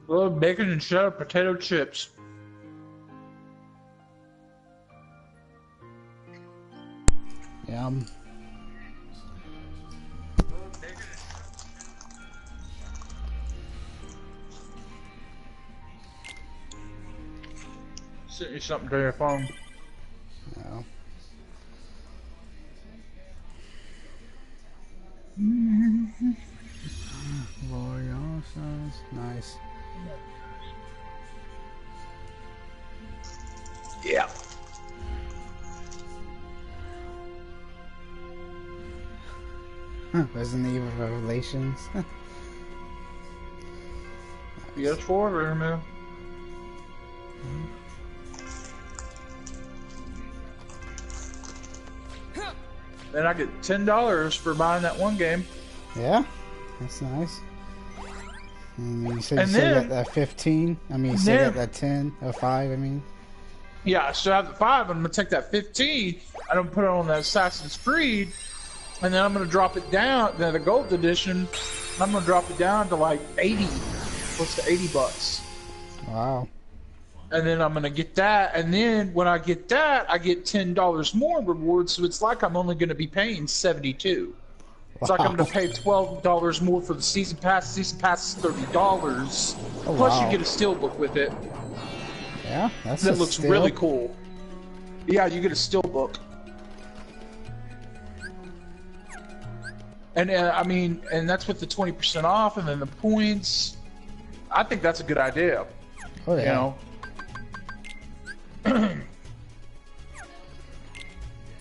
Well, bacon and cheddar potato chips. Yum. Send you something to your phone. No. Nice. Yeah. Resident Evil Revelations. PS4 there, man. Then I get $10 for buying that one game. Yeah, that's nice. And you said And you then- got that 15. I mean, you said you got that 10 or 5. I mean, Yeah, I still have the 5. I'm gonna take that 15. I'm gonna put it on the Assassin's Creed, and then I'm gonna drop it down. The gold edition. I'm gonna drop it down to like 80, close to $80. wow. And then I'm gonna get that, and then when I get that, I get $10 more rewards. So it's like I'm only gonna be paying 72. It's like I'm gonna pay $12 more for the season pass. Season pass is $30. Oh, Plus, wow. you get a steelbook with it. Yeah, that's That a looks steal. really cool. Yeah, you get a steelbook. And I mean, and that's with the 20% off, and then the points. I think that's a good idea. Oh, yeah. You know.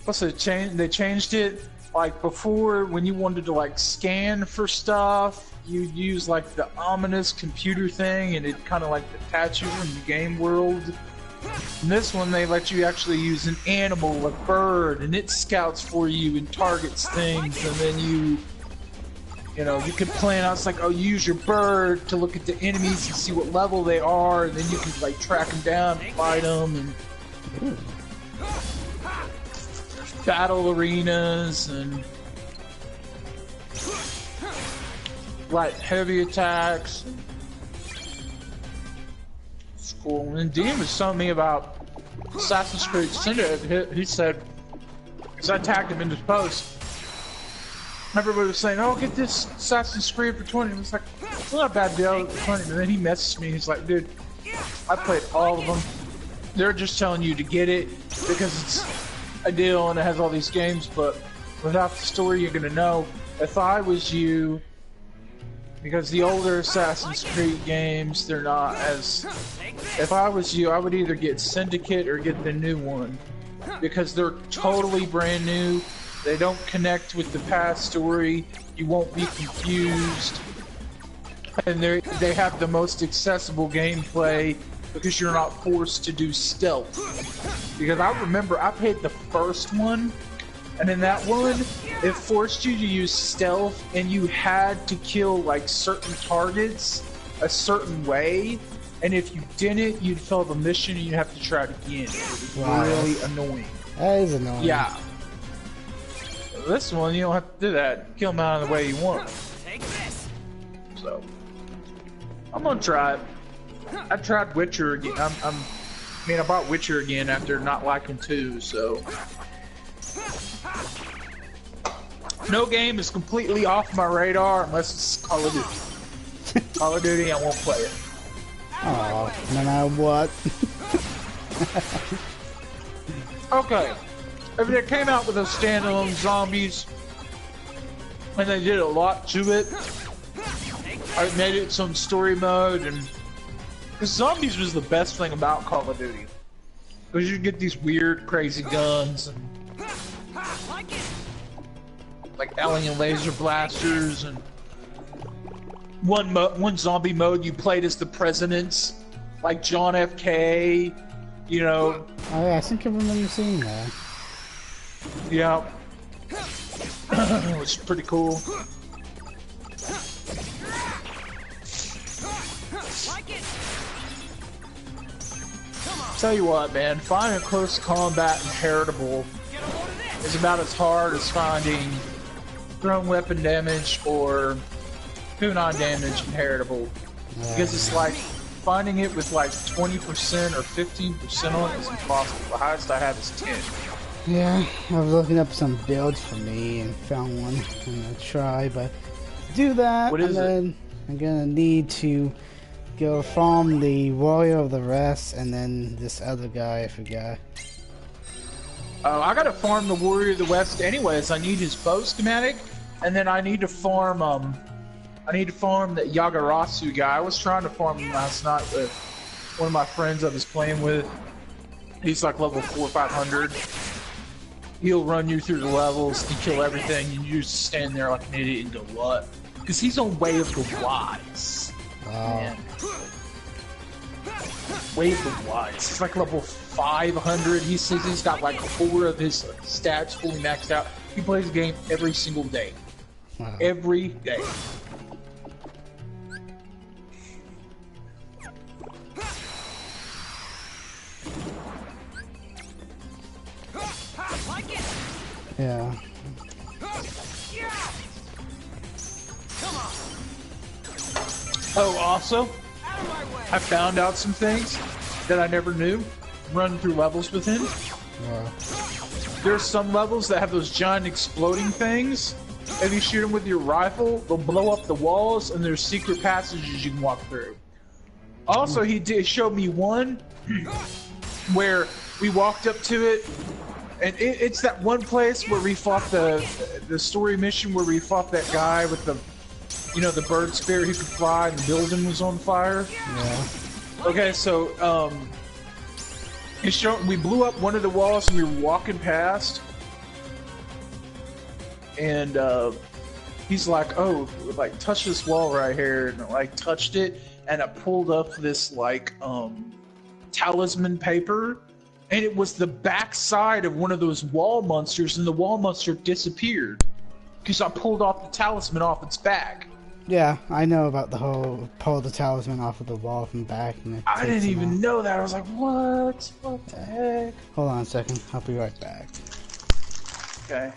Plus, they changed it. Like before, when you wanted to like scan for stuff, you'd use like the ominous computer thing, and it kind of like detach you from the game world. In this one, they let you actually use an animal, a bird, and it scouts for you and targets things, and then you know, you can plan out. It's like, oh, you use your bird to look at the enemies and see what level they are, and then you can like track them down and fight them, and battle arenas and like heavy attacks. It's cool. And Dean was telling me about Assassin's Creed Syndicate. He said, because I tagged him in this post. Everybody was saying, "Oh, get this Assassin's Creed for 20." I was like, "It's not a bad deal for 20." And then he messaged me. He's like, "Dude, I played all of them. They're just telling you to get it because it's a deal and it has all these games, but without the story, you're gonna know." If I was you, because the older Assassin's Creed games, they're not as. If I was you, I would either get Syndicate or get the new one because they're totally brand new. They don't connect with the past story. You won't be confused. And they have the most accessible gameplay because you're not forced to do stealth. Because I remember I played the first one, and in that one, it forced you to use stealth, and you had to kill like certain targets a certain way. And if you didn't, you'd fail the mission and you'd have to try it again. It was really annoying. That is annoying. Yeah. This one, you don't have to do that. Kill them out of the way you want. So, I'm gonna try it. I tried Witcher again. I mean, I bought Witcher again after not liking 2, so. No game is completely off my radar unless it's Call of Duty. Call of Duty, I won't play it. Oh, no matter what. Okay. If they came out with a standalone zombies, and they did a lot to it, I made it some story mode, and because zombies was the best thing about Call of Duty, because you get these weird, crazy guns and like alien laser blasters, and one zombie mode you played as the presidents, like John F.K. You know. Oh yeah, I think I remember seeing that. Yeah. It was pretty cool. Tell you what, man, finding close combat and heritable is about as hard as finding thrown weapon damage or kunai damage and heritable. Because it's like finding it with like 20% or 15% on it is impossible. The highest I have is 10. Yeah, I was looking up some builds for me and found one. I'm gonna try, but to do that, What is it? I'm gonna need to go farm the Warrior of the Rest and then this other guy, I forgot. I gotta farm the Warrior of the West anyways. I need his bow schematic, and then I need to farm the Yagarasu guy. I was trying to farm him last night with one of my friends I was playing with. He's like level 400 or 500. He'll run you through the levels and kill everything, and you just stand there like an idiot and go, what? Because he's on Way of the Wise. Man. Way of the Wise. He's like level 500. He says he's got like 4 of his stats fully maxed out. He plays the game every single day. Wow. Every day. Yeah. Oh, also, I found out some things that I never knew. Run through levels with him. Yeah. There's some levels that have those giant exploding things. If you shoot them with your rifle, they'll blow up the walls, and there's secret passages you can walk through. Also, he showed me one where we walked up to it, and it's that one place where we fought the story mission where we fought that guy with the, you know, the bird spirit who could fly and the building was on fire. Yeah. Okay, so we blew up one of the walls and we were walking past, and he's like, "Oh, like touch this wall right here," and I, like touched it, and I pulled up this like talisman paper, and it was the back side of one of those wall monsters, and the wall monster disappeared because I pulled off the talisman off its back. Yeah, I know about the whole pull the talisman off of the wall from back. And I didn't even know that. I was like, what? What the heck? Hold on a second. I'll be right back. Okay.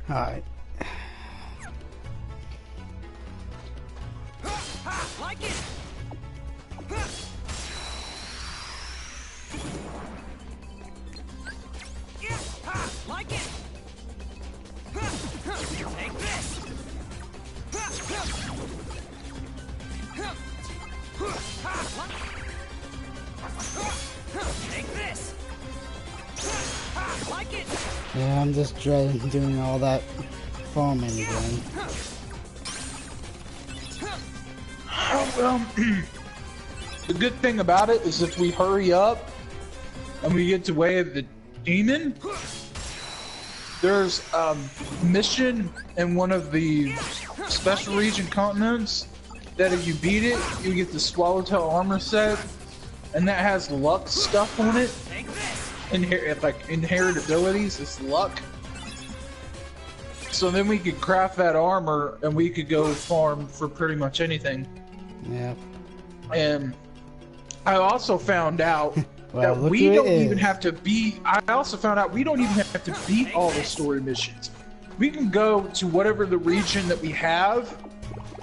Alright. Like it. Like it. Take this. Take this. Like it. Yeah, I'm just dreading doing all that farming again. Well, the good thing about it is if we hurry up and we get to Way of the Demon, there's a mission in one of the special region continents that if you beat it, you get the Swallowtail armor set, and that has luck stuff on it. Like inherent abilities, it's luck. So then we could craft that armor and we could go farm for pretty much anything. Yeah. And I also found out Well, that look we who it don't is. even have to beat. I also found out we don't even have to beat all the story missions. We can go to whatever the region that we have,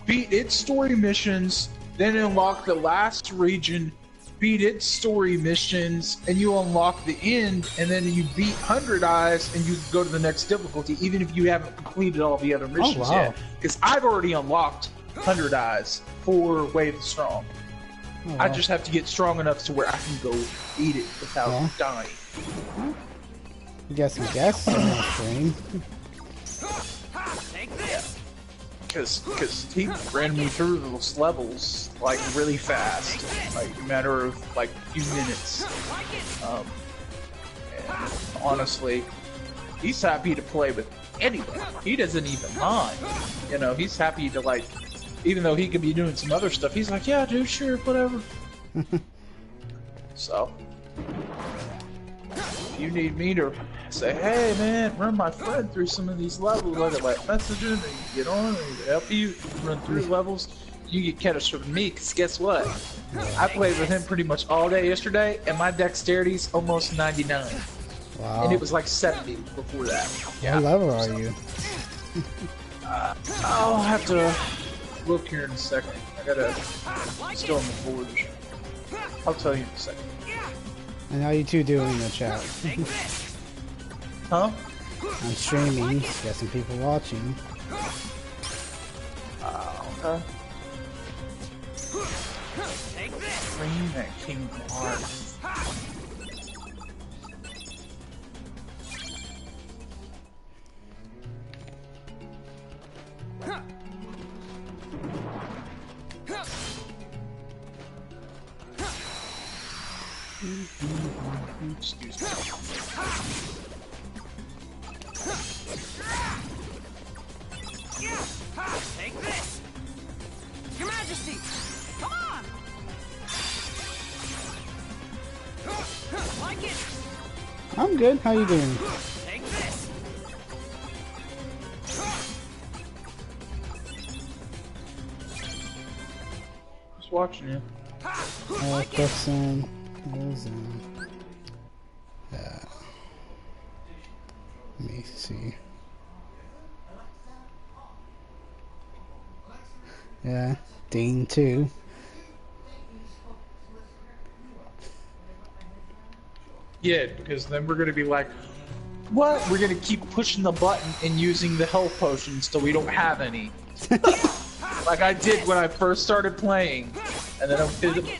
beat its story missions, then unlock the last region, beat its story missions, and you unlock the end, and then you beat 100 Eyes, and you can go to the next difficulty, even if you haven't completed all the other missions wow. yet. Because I've already unlocked 100 Eyes for Wave Strong. Oh, I wow. just have to get strong enough to where I can go eat it without Yeah. dying. You got some guests on the stream. Take this. Because he ran me through those levels like really fast, like a matter of like a few minutes. And honestly, he's happy to play with anyone. He doesn't even mind. You know, he's happy to like, even though he could be doing some other stuff, he's like, yeah, dude, sure, whatever. So, if you need me to say, hey man, run my friend through some of these levels, I can like message him and get on and help you run through levels. You get catch from me, because guess what? I played with him pretty much all day yesterday, and my dexterity's almost 99. Wow. And it was like 70 before that. What level are you? I'll have to look here in a second. I gotta still on the forge. I'll tell you in a second. And how you two doing in the chat? Huh? I'm streaming, got some people watching. Okay. Bring that King Heart. Excuse me. Take this! Your Majesty! Come on! Like it! I'm good, how you doing? Take this! Just watching you. Question. Let me see. Yeah, Dean too. Yeah, because then we're gonna be like, what? We're gonna keep pushing the button and using the health potions till we don't have any. Like I did when I first started playing, and then I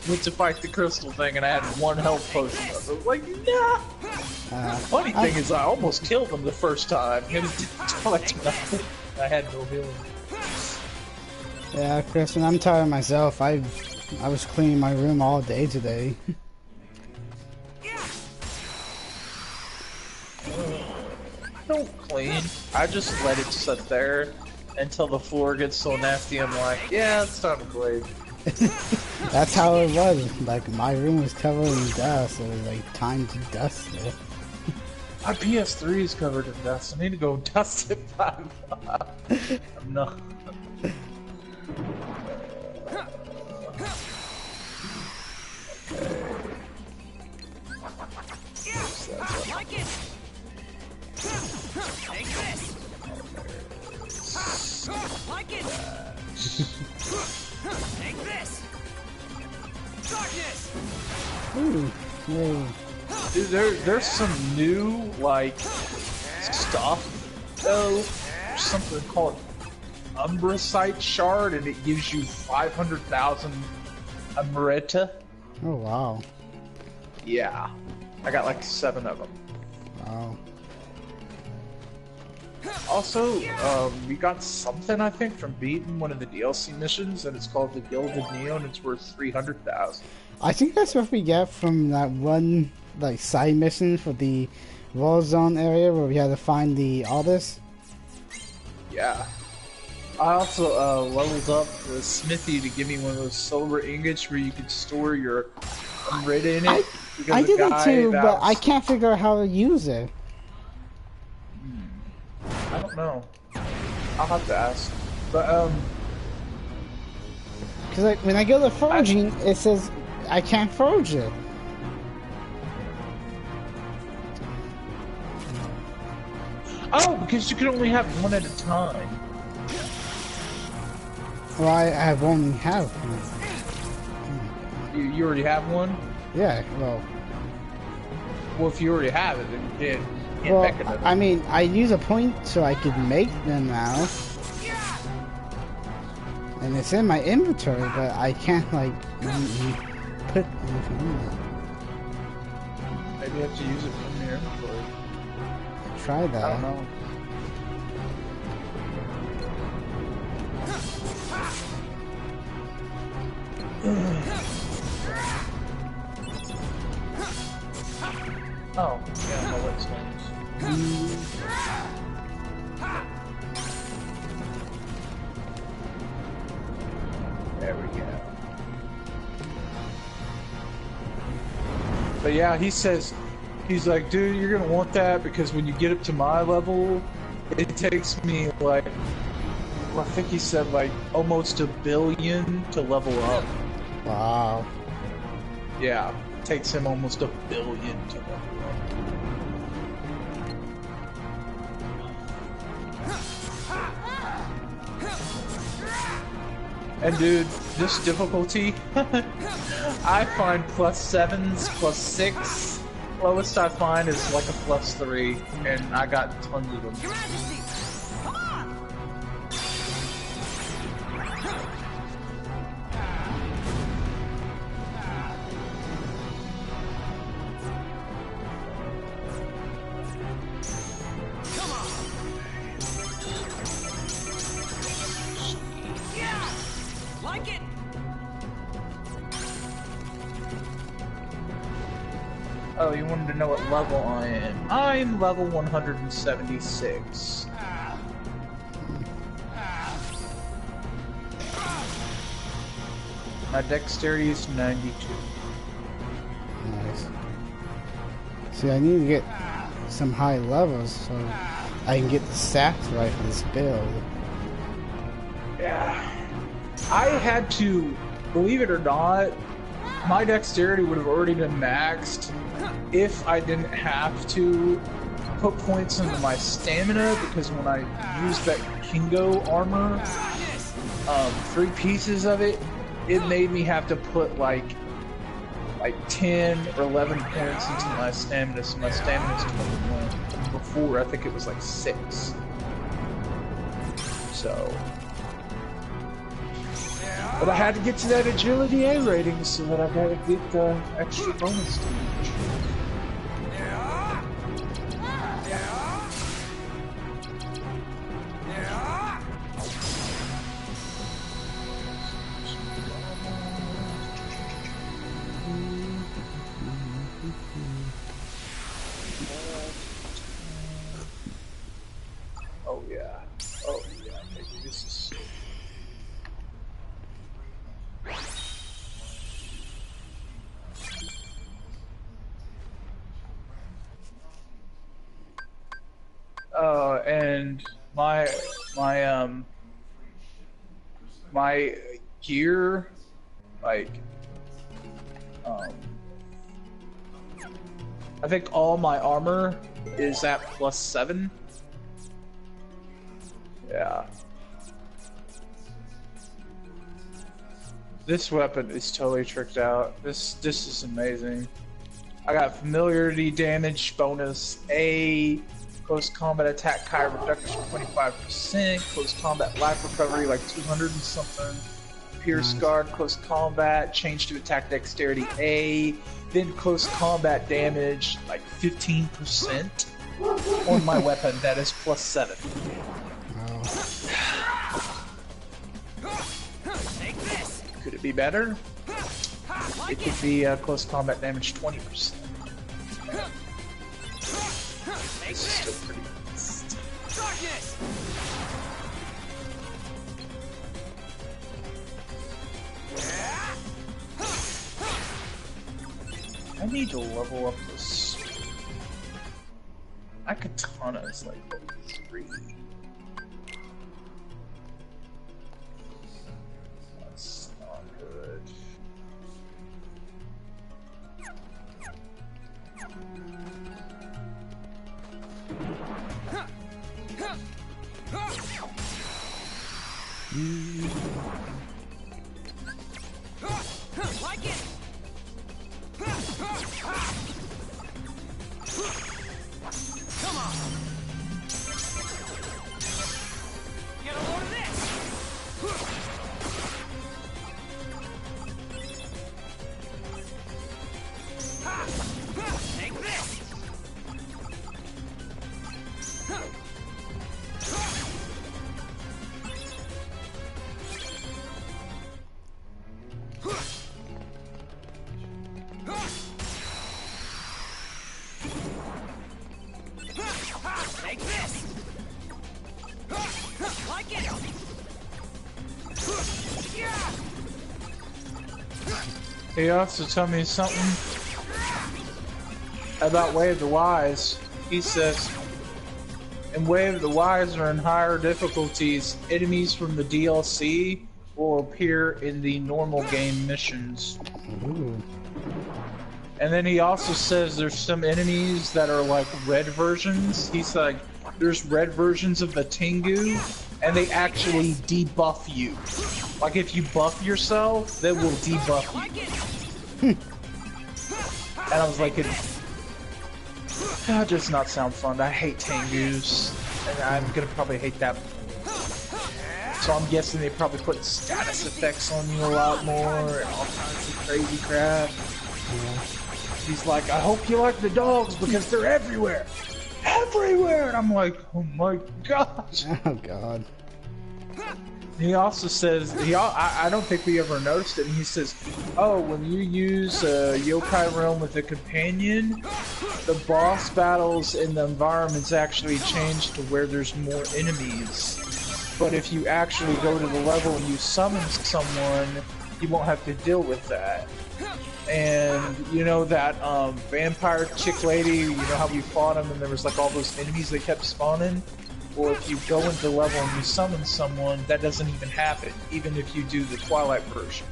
went to fight the crystal thing, and I had one health potion. I was like, nah. Funny thing is, I almost killed him the first time. It didn't collect nothing. I had no healing. Yeah, Kristen, I'm tired myself. I was cleaning my room all day today. I don't clean. I just let it sit there until the floor gets so nasty. I'm like, yeah, it's time to clean. That's how it was. Like my room was covered in dust. It was like time to dust it. My PS3 is covered in dust. I need to go dust it. I'm not. Like it! Take this! Like it! Take this! Darkness! Ooh, yay. Dude, there's some new like stuff though. There's something called Umbracite Shard, and it gives you 500,000 Amrita. Oh wow. Yeah, I got like 7 of them. Wow. Also, we got something I think from beating one of the DLC missions, and it's called the Gilded Neon. It's worth 300,000. I think that's what we get from that one like side mission for the War Zone area where we had to find the artist. Yeah. I also leveled up the smithy to give me one of those silver ingots where you could store your Amrita in it. I did it too, but I can't figure out how to use it. I don't know. I'll have to ask. But because like when I go to forging, it says I can't forge it. oh, because you can only have one at a time. Well, I have only have one. You already have one? Yeah, well, If you already have it, then you can't well, make it. I mean, I use a point so I could make them now. And it's in my inventory, but I can't, like, put anything in it. Maybe you have to use it from your inventory. Try that. I don't know. Oh, yeah, my wet stones. There we go. But yeah, he says, he's like, dude, you're gonna want that because when you get up to my level, it takes me like, well, I think he said like almost 1 billion to level up. Wow. Yeah, it takes him almost 1 billion to level up. And dude, this difficulty, I find +7s, +6. Lowest I find is like a +3, and I got tons of them. Your Majesty! Come on! Come on! Yeah! Like it! Oh, you wanted to know what level I am? I'm level 176. My dexterity is 92. Nice. See, I need to get some high levels so I can get the stats right for this build. Yeah. I had to, believe it or not, my dexterity would have already been maxed if I didn't have to put points into my stamina, because when I used that Kingo armor, 3 pieces of it, it made me have to put like 10 or 11 points into my stamina, so my stamina is 21. Before, I think it was like 6. So... But I had to get to that agility A rating so that I gotta get the extra bonus damage. Oh yeah. Oh yeah, baby, this is so... And my gear, like, I think all my armor is at +7. Yeah. This weapon is totally tricked out. This is amazing. I got familiarity damage bonus A, close combat attack Kai reduction 25%, close combat life recovery like 200 and something, pierce guard close combat, change to attack dexterity A, then close combat damage like 15% on my weapon that is +7. Take this! Could it be better? It could be close combat damage 20%. Take It's still this! pretty fast. Darkness! I need to level up this. My katana is like level 3. That's not good. Like it! Come on! He also told me something about Way of the Wise. He says, in Way of the Wise or in higher difficulties, enemies from the DLC will appear in the normal game missions. Ooh. And then he also says there's some enemies that are like red versions. He's like, there's red versions of the Tengu, and they actually debuff you. Like if you buff yourself, they will debuff you. And I was like, that does not sound fun. I hate Tengus, and I'm gonna probably hate that. So I'm guessing they probably put status effects on you a lot more and all kinds of crazy crap. He's like, I hope you like the dogs because they're everywhere. Everywhere! And I'm like, oh my gosh. Oh god. He also says, I don't think we ever noticed it, and he says, oh, when you use a yokai realm with a companion, the boss battles in the environments actually change to where there's more enemies. But if you actually go to the level and you summon someone, you won't have to deal with that. And you know that vampire chick lady, you know how we fought him and there was like all those enemies that kept spawning? Or if you go into the level and you summon someone, that doesn't even happen, even if you do the Twilight version.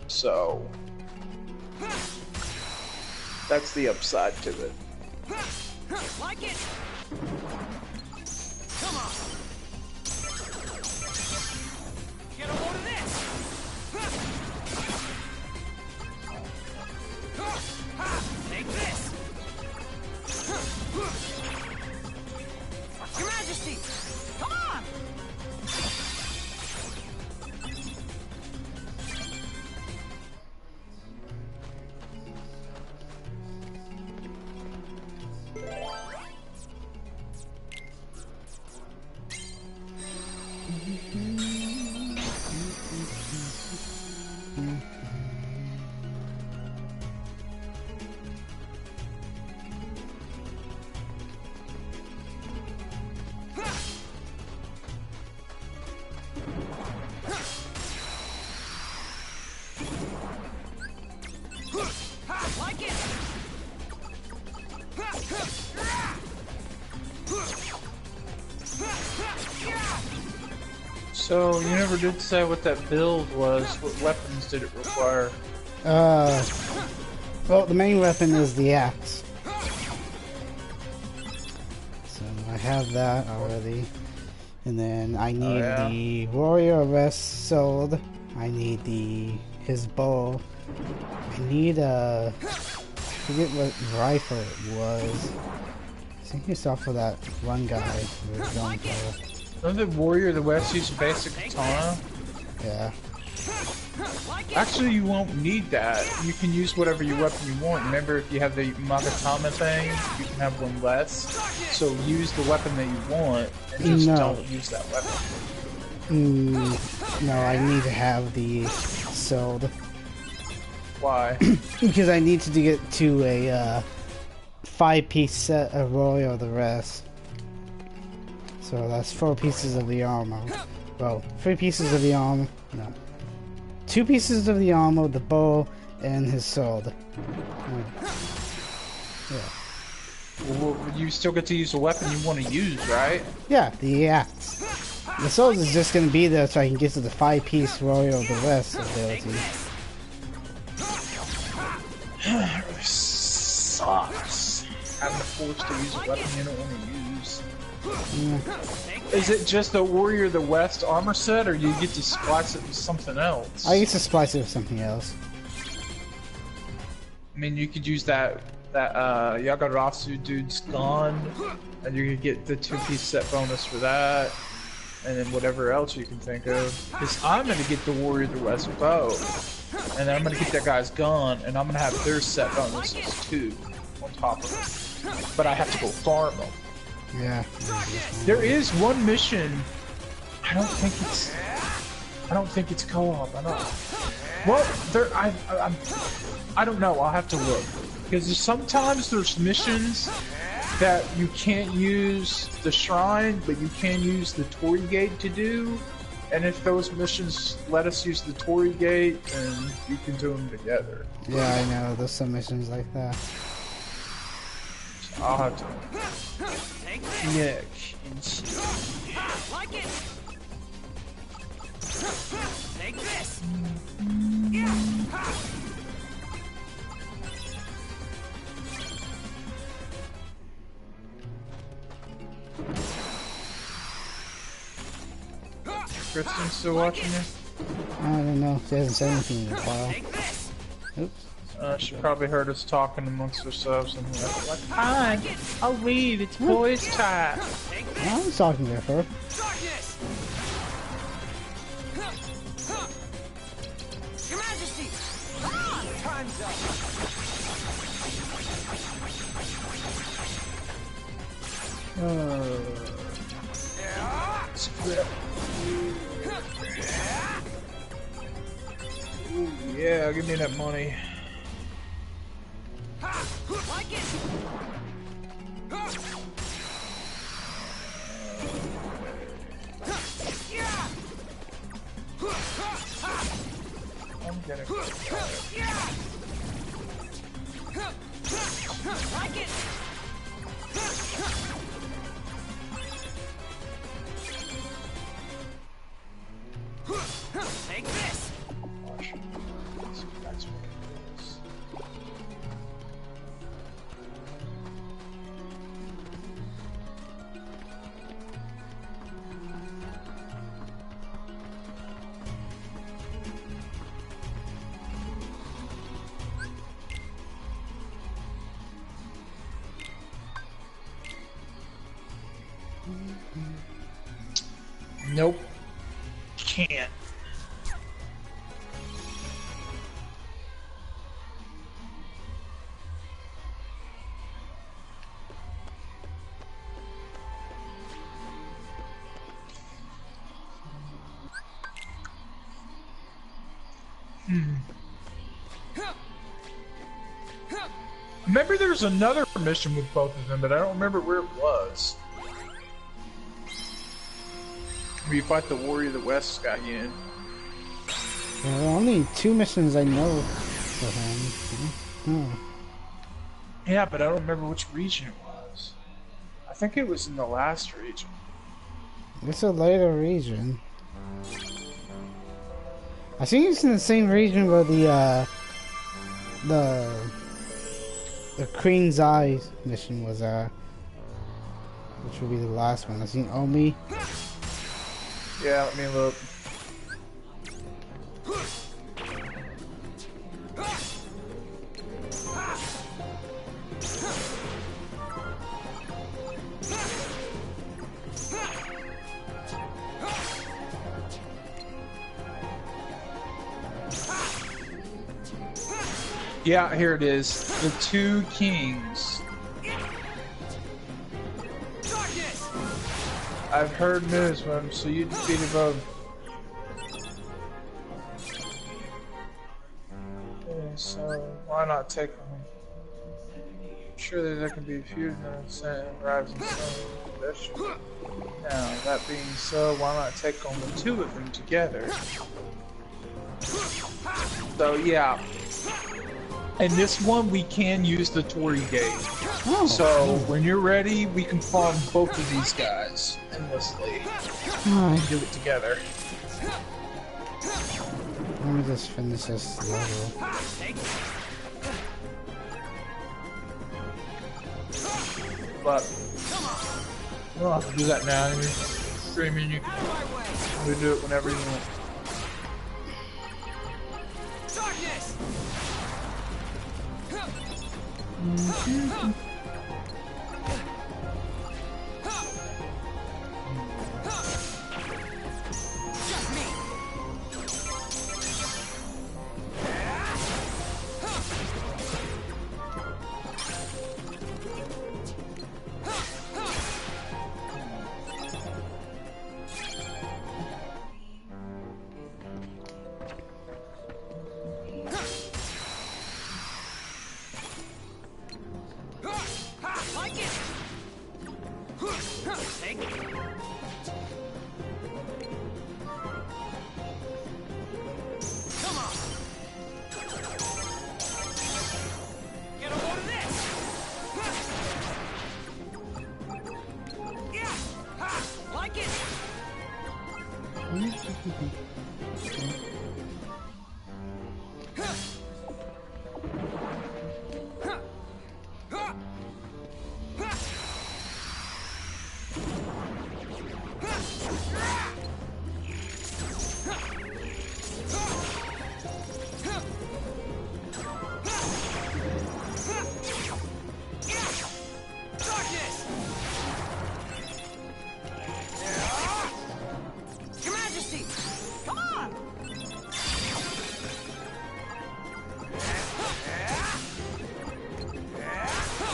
So that's the upside to it. Like it. Come on. Get a load of this. Take this. Your Majesty, come on. Like it. So you never did say what that build was. What weapons did it require? Well, the main weapon is the axe. So I have that already. And then I need the warrior arrest sword. I need his bow. I need I forget what rifle it was. I think it's off of that one guy we were going for. Doesn't the Warrior of the West use a basic katana? Yeah. Actually, you won't need that. You can use whatever your weapon you want. Remember, if you have the Magatama thing, you can have one less. So use the weapon that you want, and just don't use that weapon. No, I need to have the sword. Why? Because I need to get to a 5-piece set of Warrior of the Rest. So that's 4 pieces of the armor. Well, 3 pieces of the armor. No. 2 pieces of the armor, the bow, and his sword. Yeah. Well, you still get to use the weapon you want to use, right? Yeah, the axe. The sword is just going to be there so I can get to the 5-piece Warrior of the Rest ability. It really sucks. Having forced to use a weapon you don't want to use. Yeah. Is it just a Warrior of the West armor set, or do you get to splice it with something else? I used to splice it with something else. I mean, you could use that Yagarasu dude's gun, and you could get the 2-piece set bonus for that, and then whatever else you can think of. Because I'm gonna get the Warrior of the West bow, and then I'm gonna get that guy's gun, and I'm gonna have their set bonuses too on top of it. But I have to go farm them. Yeah. There is one mission. I don't think it's co-op. I don't. Well, there. I don't know. I'll have to look because sometimes there's missions that you can't use the shrine, but you can use the Torii Gate to do. And if those missions let us use the Torii Gate, then we can do them together. Yeah, I know. There's some missions like that. So I'll have to Take this. look and see. Like it. Take this. Kristen's still watching you? I don't know. She hasn't said anything in a while. Take this. Oops. She probably heard us talking amongst ourselves and like, fine, I'll leave, it's boys' time. Take I this. was talking to her. Darkness. Your Majesty. Come on. Time's up. Ooh, yeah, give me that money. Like it. I'm getting Like it. Take this. That's what it is. Nope. Can't. Remember there was another mission with both of them, but I don't remember where it was. Where you fight the Warrior of the West guy in. There are only 2 missions I know for him. Oh. Yeah, but I don't remember which region it was. I think it was in the last region. It's a later region. I think it's in the same region where the Queen's Eye mission was which will be the last one. I seen Omi. Yeah, let me look. Yeah, here it is. The 2 kings. Darkness. I've heard news from them, so you defeated both. Okay, so why not take them? Surely there can be a few of them sent and rising sun. Now, that being so, why not take on the 2 of them together? So yeah. And this one, we can use the Torii Gate. Oh. So, when you're ready, we can farm both of these guys endlessly. Alright. Do it together. Let me just finish this level. But, you don't have to do that now. You're streaming, you can do it whenever you want. Darkness. Just me.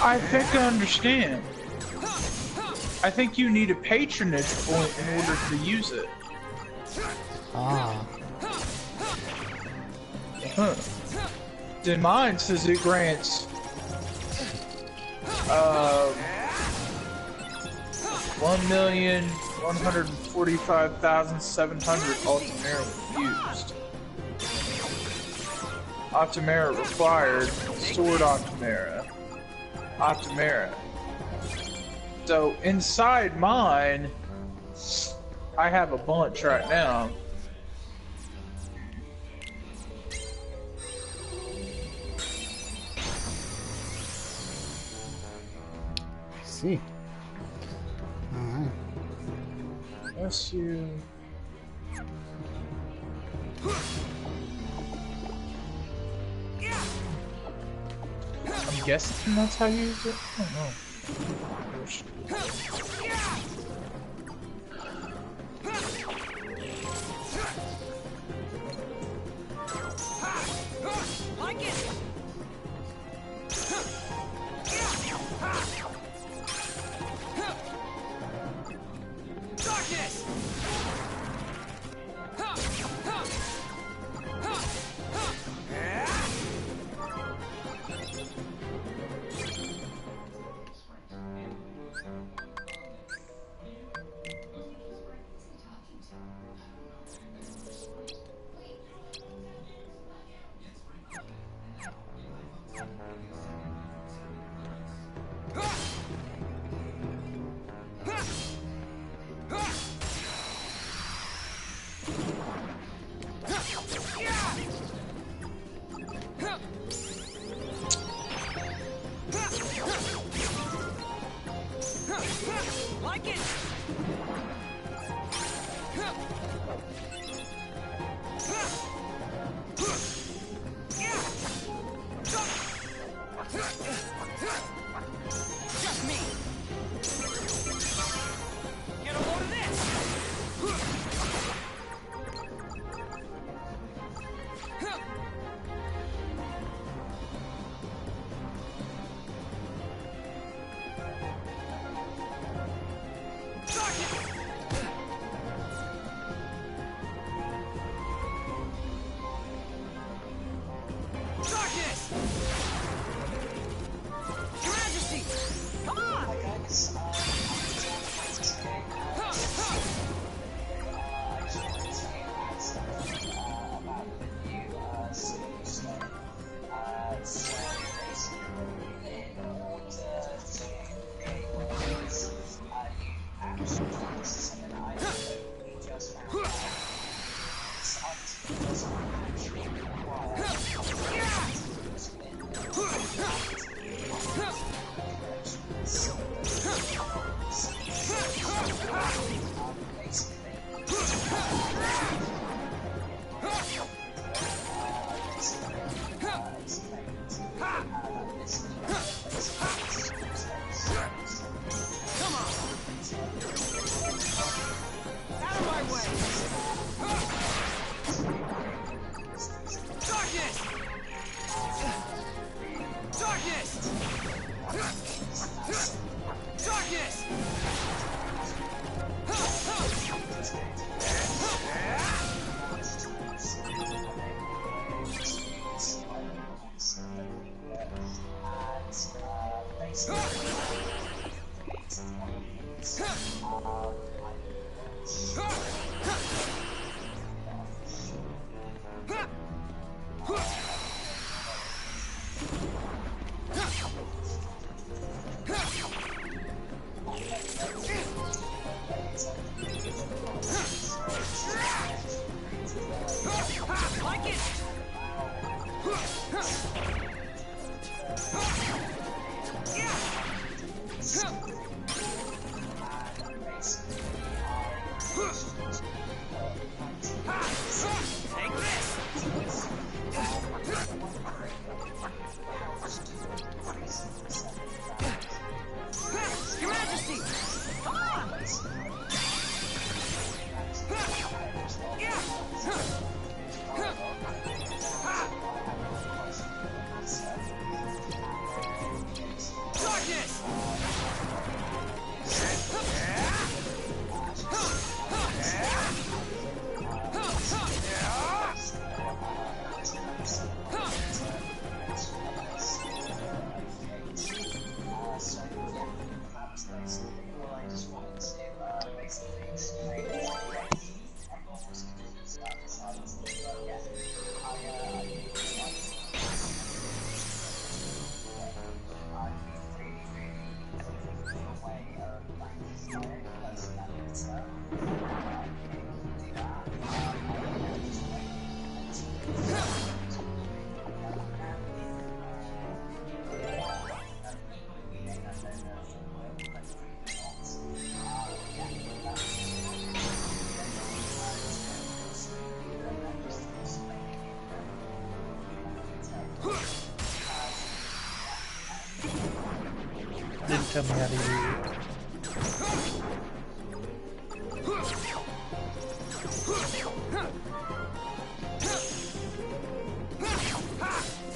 I think I understand. I think you need a patronage point in order to use it. Ah. Huh. Then mine says it grants 1,145,700 Altamira used. Altamira required, stored Altamira. Altamira. So inside mine, I have a bunch right now. I see. Alright. Yes, you. I'm guessing that's how you use it. I don't know. Like it. Darkness. Like it. Just me. Get a load of this. Tell me how to use it.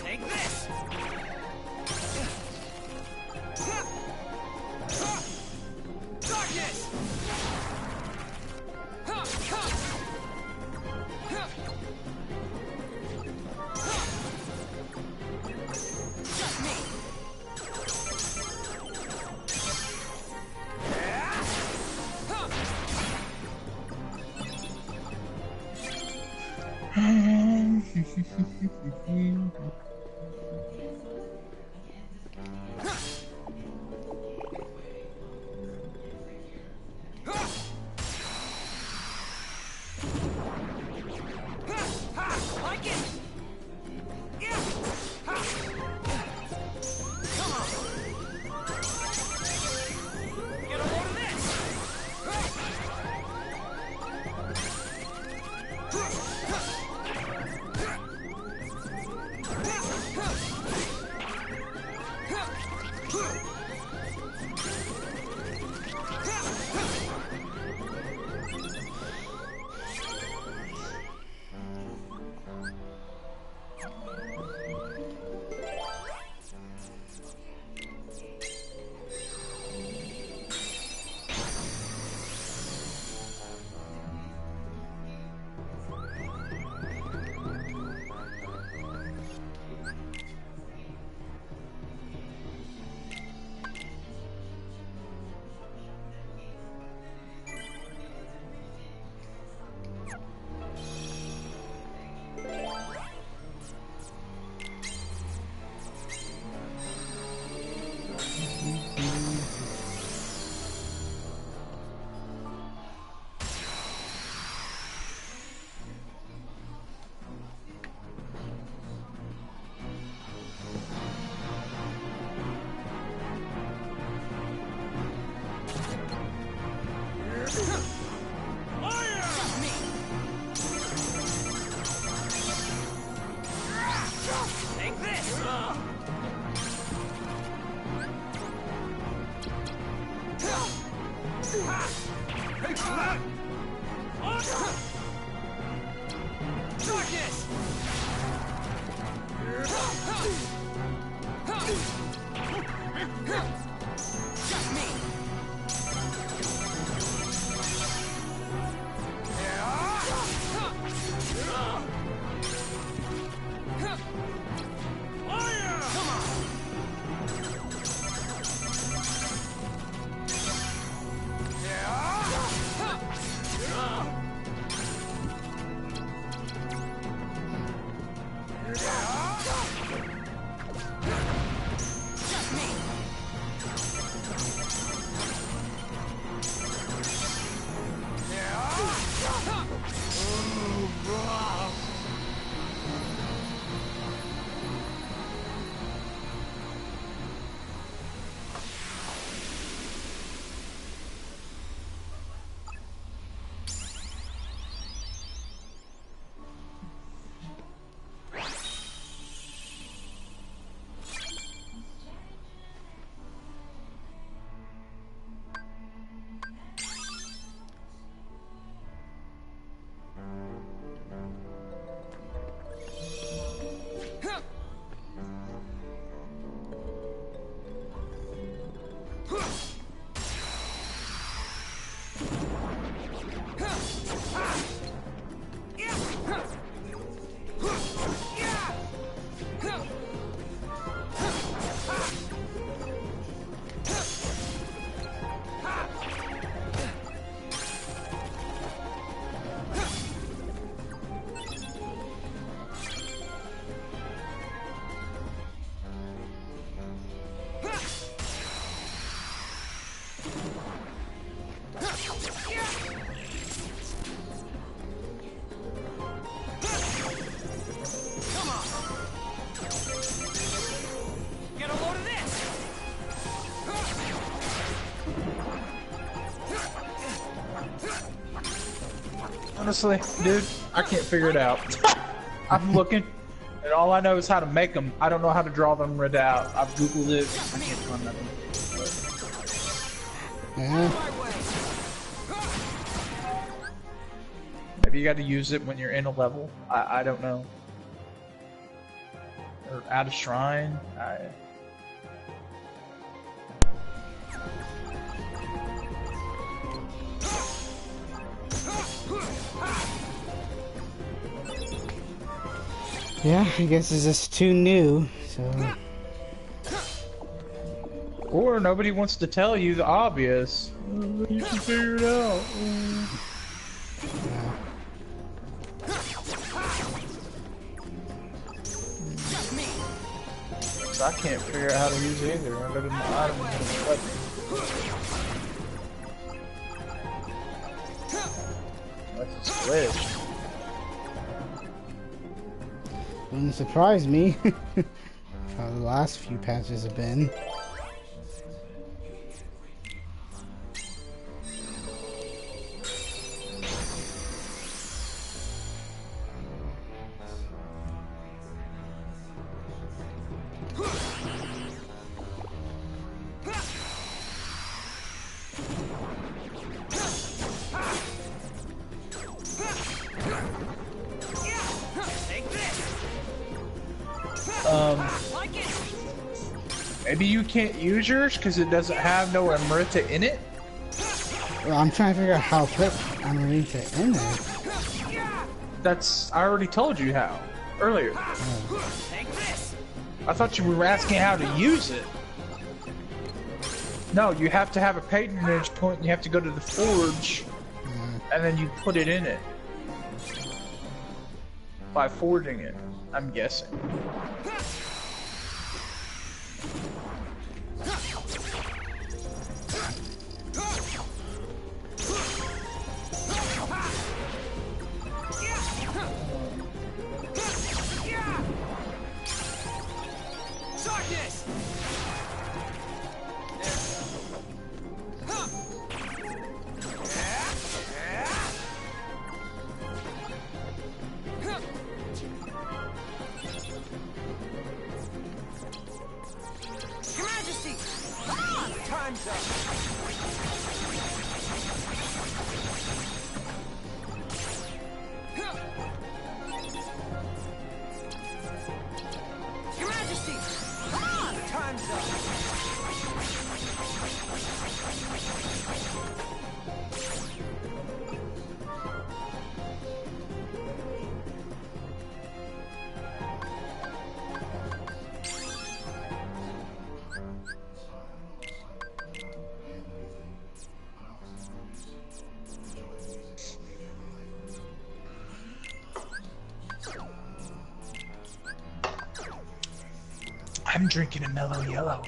Take this! Darkness! Just me! Like it! Yeah! Come on! Get a load of this! Take this! Darkness! Just me! Come on! Just me! Honestly, dude, I can't figure it out. I'm looking, and all I know is how to make them. I don't know how to draw them right out. I've googled it. I can't find nothing. Yeah. My way. Maybe you got to use it when you're in a level. I don't know. Or at a shrine. Yeah, I guess it's just too new, so... Or nobody wants to tell you the obvious. You can figure it out. Yeah. So I can't figure out how to use it either. I go to my items and it's let me. That's a glitch. Wouldn't surprise me. How the last few patches have been. Maybe you can't use yours because it doesn't have no Emerita in it? Well, I'm trying to figure out how to put Amarita in there. I already told you how, earlier. I thought you were asking how to use it. No, you have to have a patronage point and you have to go to the forge, and then you put it in it. By forging it, I'm guessing. I'm drinking a mellow yellow.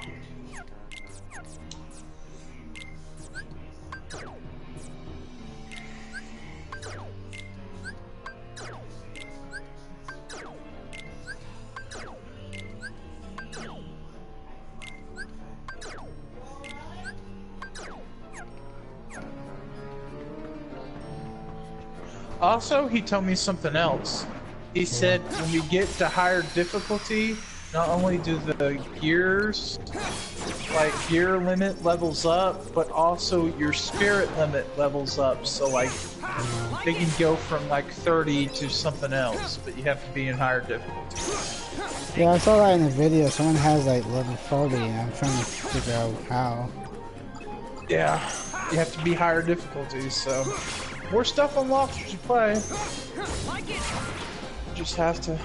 Also, he told me something else. He said when we get to higher difficulty, not only do the gears, like gear limit levels up, but also your spirit limit levels up. So like, they can go from like 30 to something else, but you have to be in higher difficulty. Yeah, I saw that in the video. Someone has like level 40 and I'm trying to figure out how. Yeah, you have to be higher difficulties, so more stuff unlocks as you play. You just have to.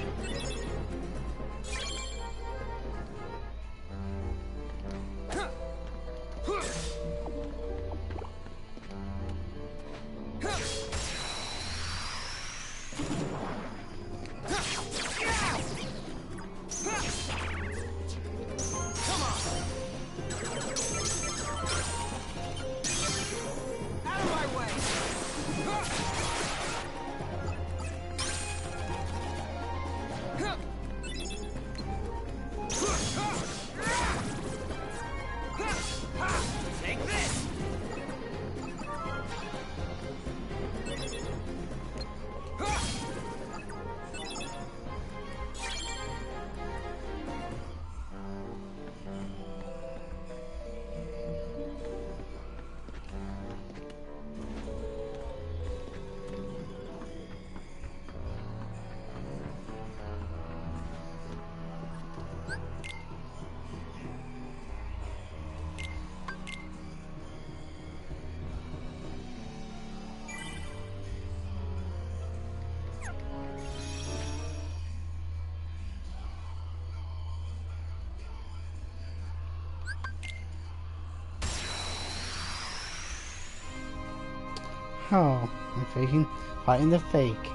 Oh, I'm faking. Fighting the fake.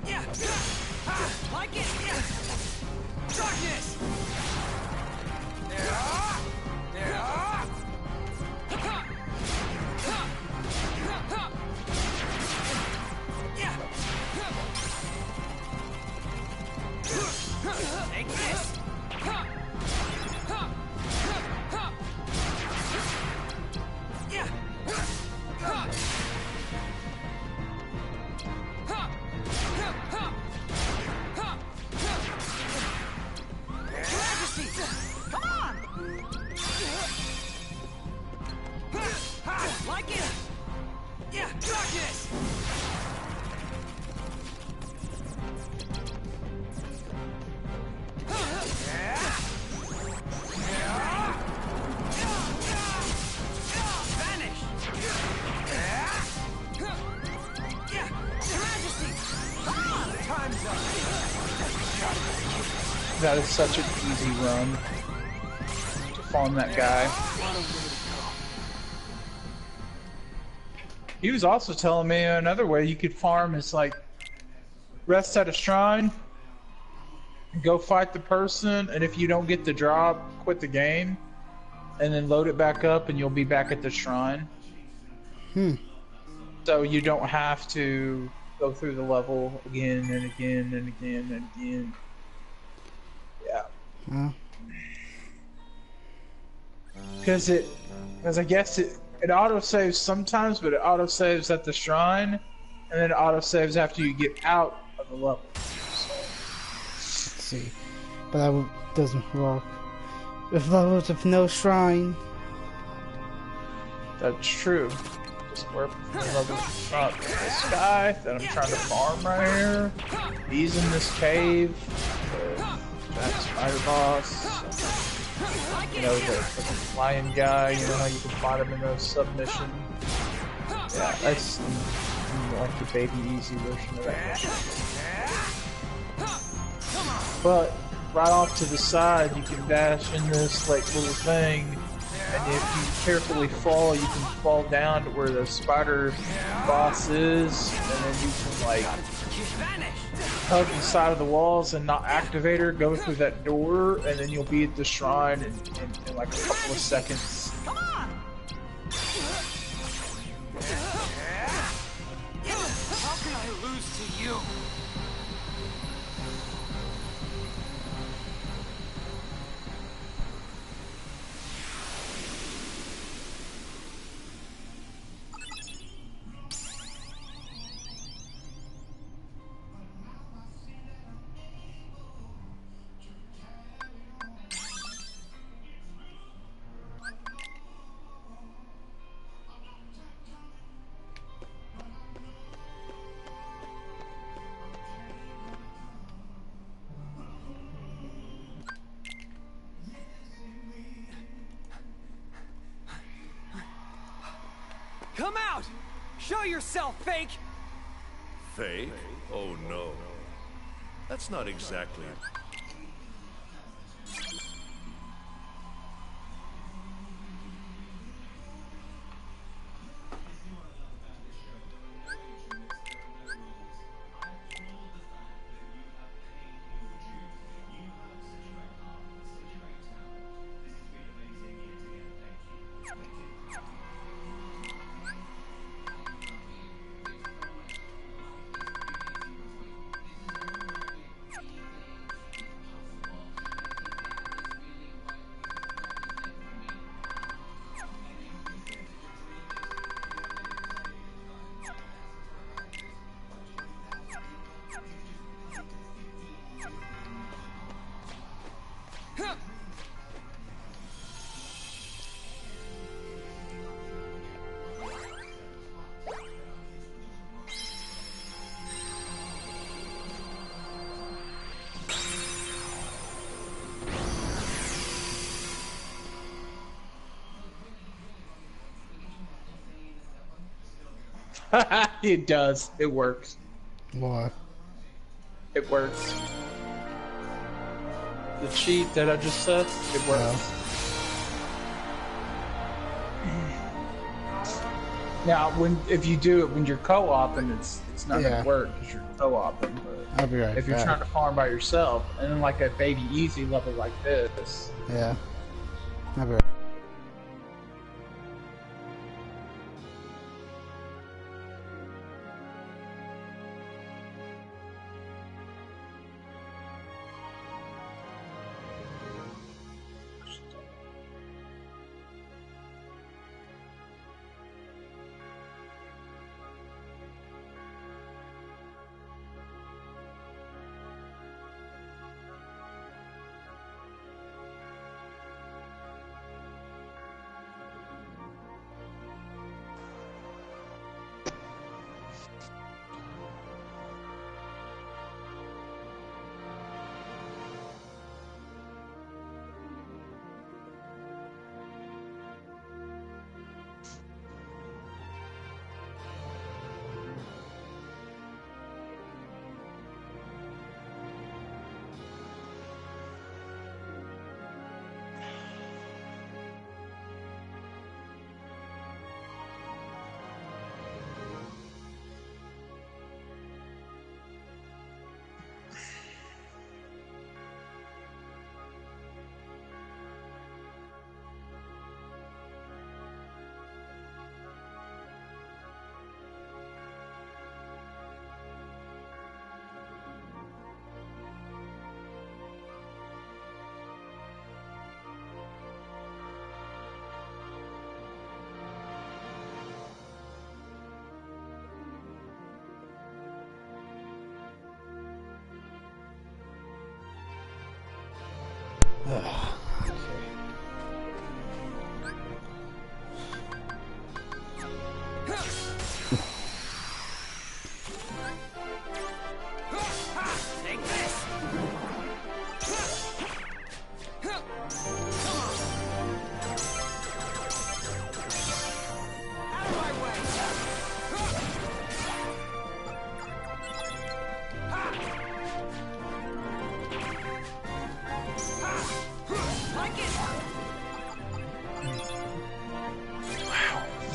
Yeah. Like it. Yeah. Darkness. There are. There are. Yeah. Take this. Yeah. Majesty, come on! Like it? Yeah, darkness! Vanish! Yeah, Majesty! Come on! Time's up! That is such an easy run to farm that guy. He was also telling me another way you could farm is like rest at a shrine, go fight the person, and if you don't get the drop, quit the game, and then load it back up and you'll be back at the shrine. So you don't have to go through the level again and again and again and again. Yeah. Because I guess it autosaves sometimes, but it autosaves at the shrine, and then it autosaves after you get out of the level. Let's see. But that doesn't work. With levels with no shrine. That's true. Just work with the levels up. This guy that I'm trying to farm right here, he's in this cave. That spider boss. You know, the lion guy, you know how you can fight him in a submission. Yeah, that's like the baby easy version of that. But right off to the side, you can dash in this like little thing, and if you carefully fall, you can fall down to where the spider boss is, and then you can like hug the side of the walls and not activate her, go through that door, and then you'll be at the shrine in like a couple of seconds. Come on! How can I lose to you? Come out! Show yourself, fake! Fake? Oh no. That's not exactly... It does. It works. What? It works. the cheat that I just said, it works. Now, if you do it when you're co-oping, it's not gonna work because you're co-oping. But I'll be right if you're back. trying to farm by yourself, and then like a baby easy level like this, Yeah. I'll be right.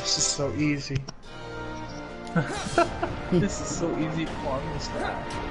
this is so easy. This is so easy to farm this guy.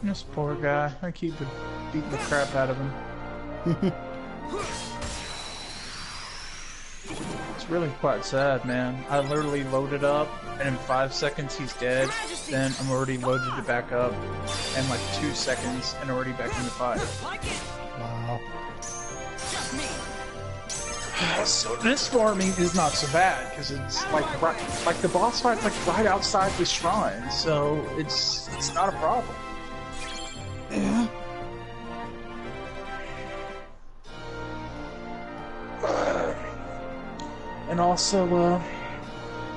This poor guy. I keep beating the crap out of him. It's really quite sad, man. I literally loaded up, and in 5 seconds he's dead. Then I'm already loaded it back up, and like 2 seconds, and already back in the fight. Wow. So this farming is not so bad because it's like the boss fight's like right outside the shrine, so it's not a problem. Yeah. And also,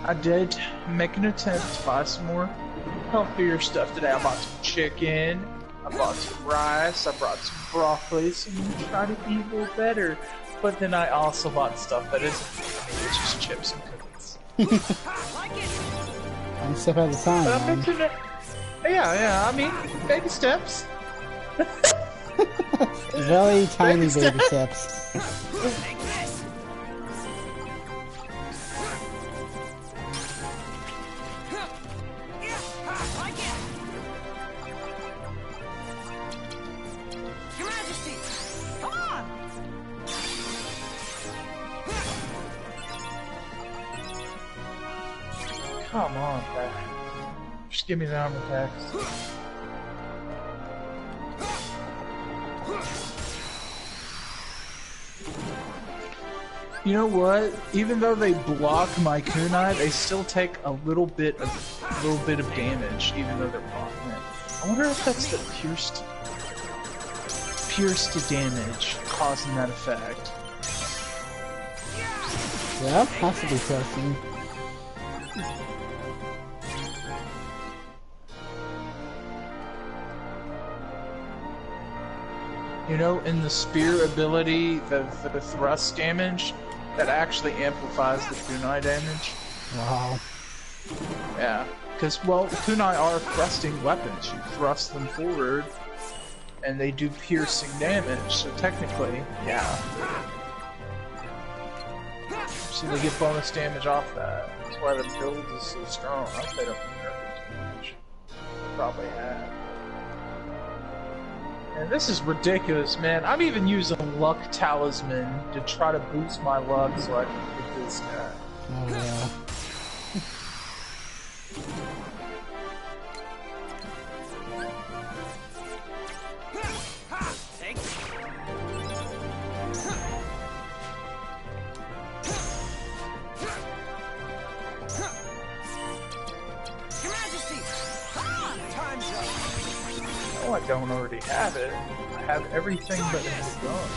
I did make an attempt to buy some more healthier stuff today. I bought some chicken, I bought some rice, I brought some broccoli, so I'm gonna try to eat a little better. But then I also bought stuff that isn't for me, it's just chips and cookies. One step at a time, But I'm man. making it. Yeah, I mean, baby steps. Very tiny Baby baby steps. Come on, Pat. Just give me the armor packs. You know what? Even though they block my kunai, they still take a little bit of damage, even though they're blocking it. I wonder if that's the pierced damage causing that effect. Yeah, has to be testing. You know, in the spear ability, the thrust damage, that actually amplifies the kunai damage. Wow. Yeah, because, well, kunai are thrusting weapons. You thrust them forward, and they do piercing damage, so technically, yeah. So they get bonus damage off that. That's why the build is so strong. I hope they don't nerf it too much. Probably have. And this is ridiculous, man. I'm even using luck talisman to try to boost my luck so I can get this guy. Oh yeah. Oh, I don't already have it. I have everything but it's gone.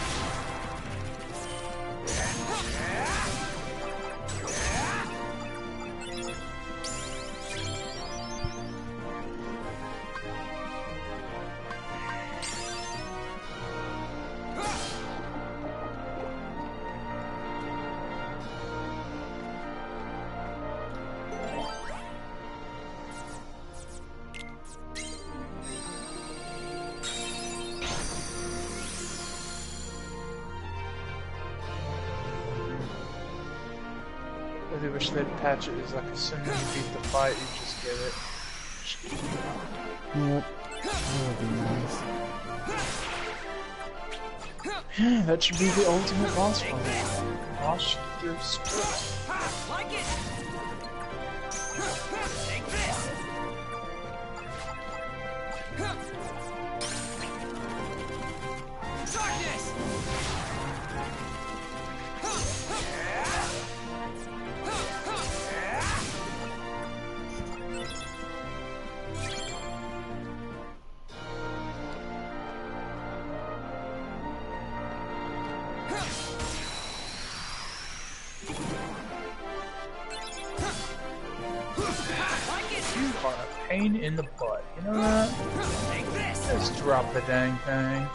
I really wish they'd patch it as like as soon as you beat the fight, you just get it. Yep. That would be nice. Yeah, that should be the ultimate boss fight. Wash your script. Like it. Take this. Darkness. You are a pain in the butt. You know that? Take this. Just drop the dang thing.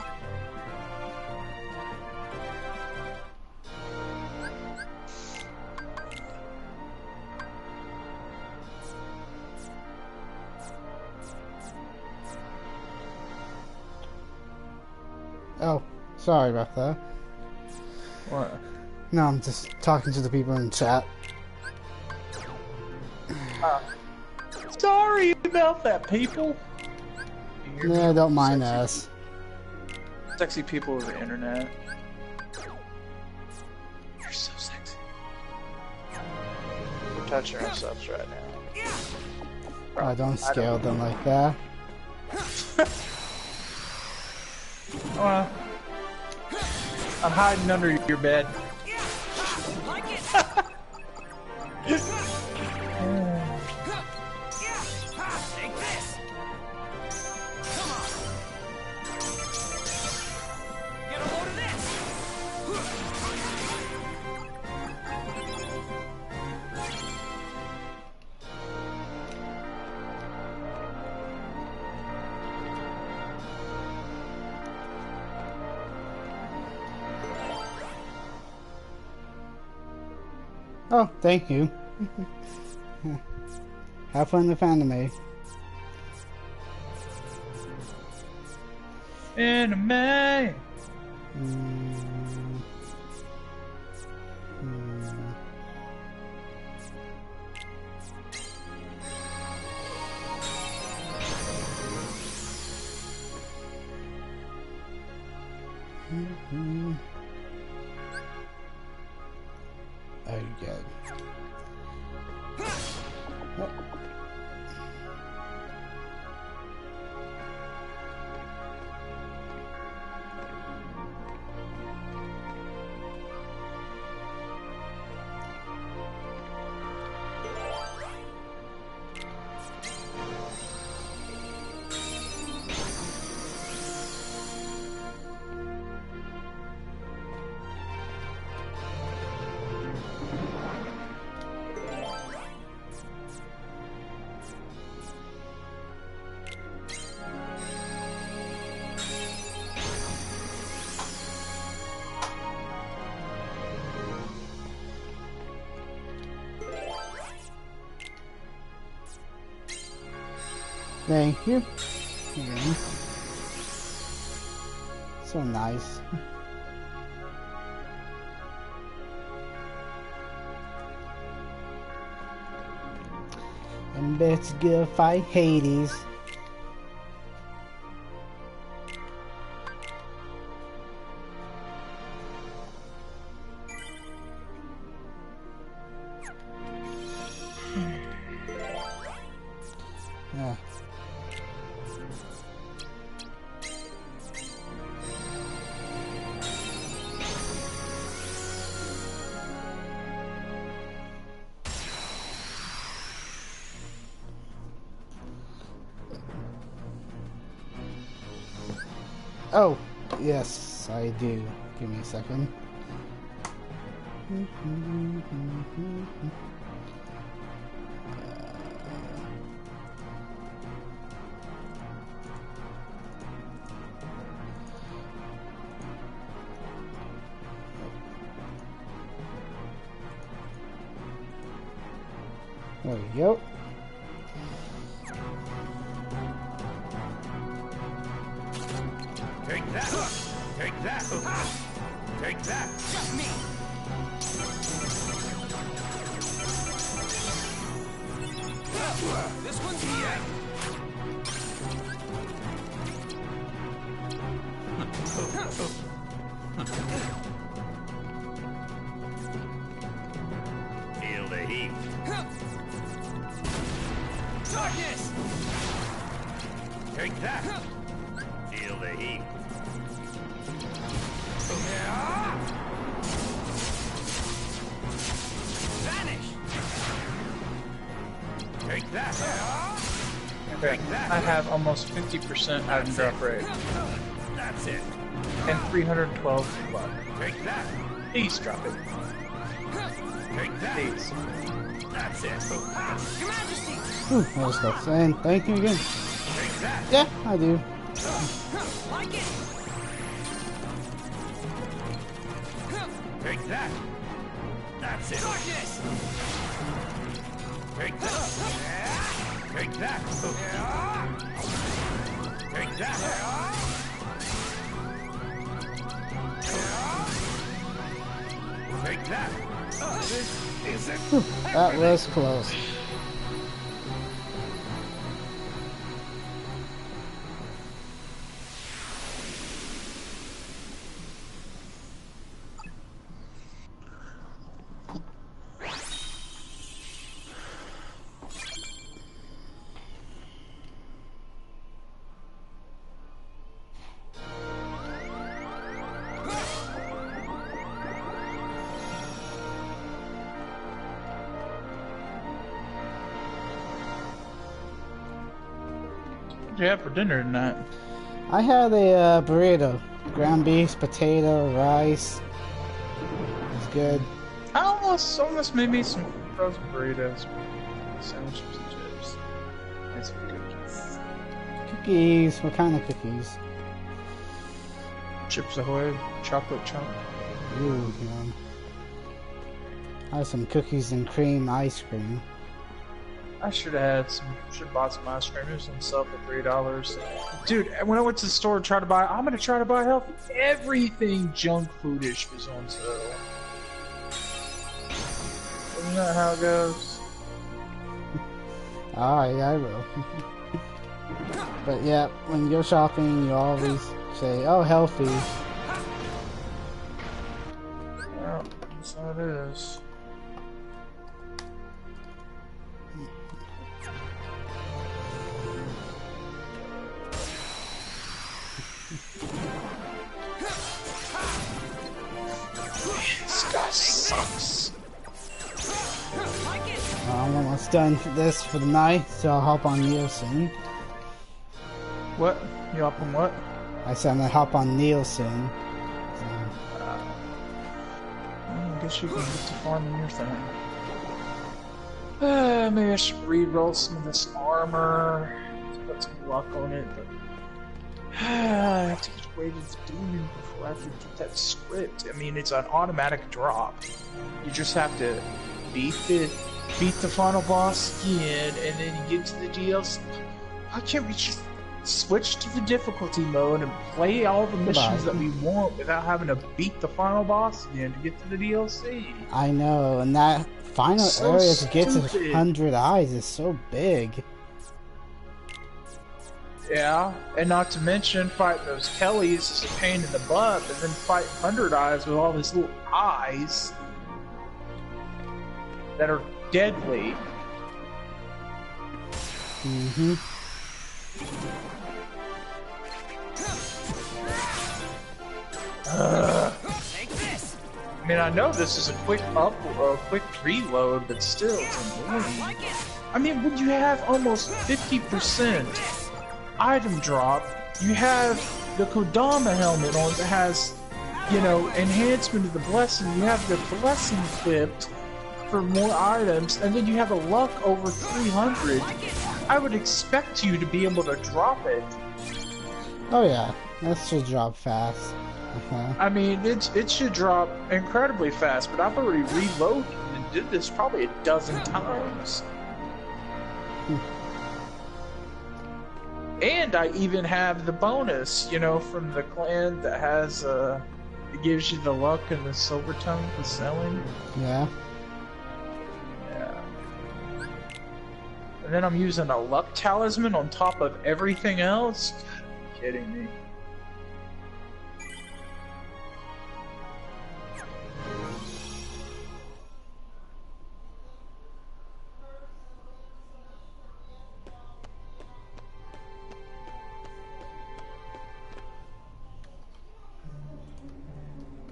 Oh, sorry about that. What? No, I'm just talking to the people in chat. Sorry about that, people. Yeah, don't mind us. Sexy people of the internet. You're so sexy. We're touching ourselves right now. Oh, don't scale them like that. Well, I'm hiding under your bed. Like it. Take this. Come on. Get a load of this. Oh, thank you. Have fun with anime. Anime. Very good. Oh. Thank you. Again. So nice. And let's go fight Hades. Yeah. Oh, yes, I do. Give me a second. There we go. Take that! Take that! Take that! Just me. This one's mine. Feel the heat. Darkness. Take that! Feel the heat. Vanish. Take that! Okay, I have almost 50% item drop rate That's it! and 312 luck. Take that! Please drop it. Take that! Please. That's it! Your Majesty. Ooh, that was close. And thank you again. Take that! Yeah, I do. Like it. Take that! That's it! Darkness. Take that! Take that! Take that! Take that! This isn't... That was close. What'd you have for dinner tonight? I had a burrito. Ground beef, potato, rice. It was good. I almost made me some frozen burritos, sandwiches and chips, and some cookies. Cookies? What kind of cookies? Chips Ahoy, chocolate chunk. Ooh, yum. I had some cookies and cream ice cream. I should have bought some ice cream. It was on sale for $3. Dude, when I went to the store and tried to buy, I'm gonna try to buy healthy. Everything junk foodish was on sale. Isn't that how it goes? Alright, I will. But yeah, when you're shopping, you always say, oh, healthy. Yeah, that's how it is. This guy sucks. I'm almost done for this for the night, so I'll hop on Nielsen. What? You up on what? I said I'm gonna hop on Nielsen. I guess you can get to farming your thing. Maybe I should re-roll some of this armor to put some luck on it, but I have to get away with demon before I have to get that script. I mean, it's an automatic drop. You just have to beat the final boss again, and then you get to the DLC. Why can't we just switch to the difficulty mode and play all the missions that we want without having to beat the final boss again to get to the DLC? I know, and that final So area to get to stupid. 100 eyes is so big. Yeah, and not to mention fighting those Kellys is a pain in the butt, but then fighting 100 Eyes with all these little eyes that are deadly. Mm-hmm. Take this. I mean, I know this is a quick reload, but still, it's annoying. Like it. I mean, when you have almost 50% item drop, you have the Kodama helmet on that has, you know, enhancement of the blessing. You have the blessing equipped for more items, and then you have a luck over 300. I would expect you to be able to drop it. Oh yeah, that should drop fast. Uh-huh. I mean, it should drop incredibly fast, but I've already reloaded and did this probably a dozen times. And I even have the bonus, you know, from the clan that has, it gives you the luck and the silver tongue for selling. Yeah. Yeah. And then I'm using a luck talisman on top of everything else. You're kidding me.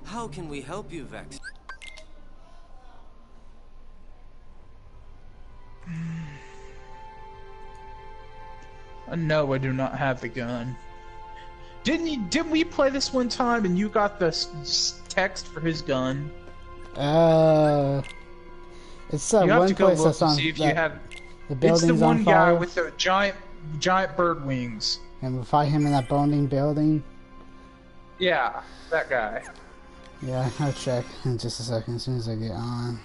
How can we help you, Vex? No, I do not have the gun. Didn't we play this one time and you got the text for his gun? It's that You have one to go place look that's to on see if that, you have. the It's building's the one on guy fire, with the giant bird wings. and we'll fight him in that burning building. Yeah, that guy. Yeah, I'll check in just a second as soon as I get on.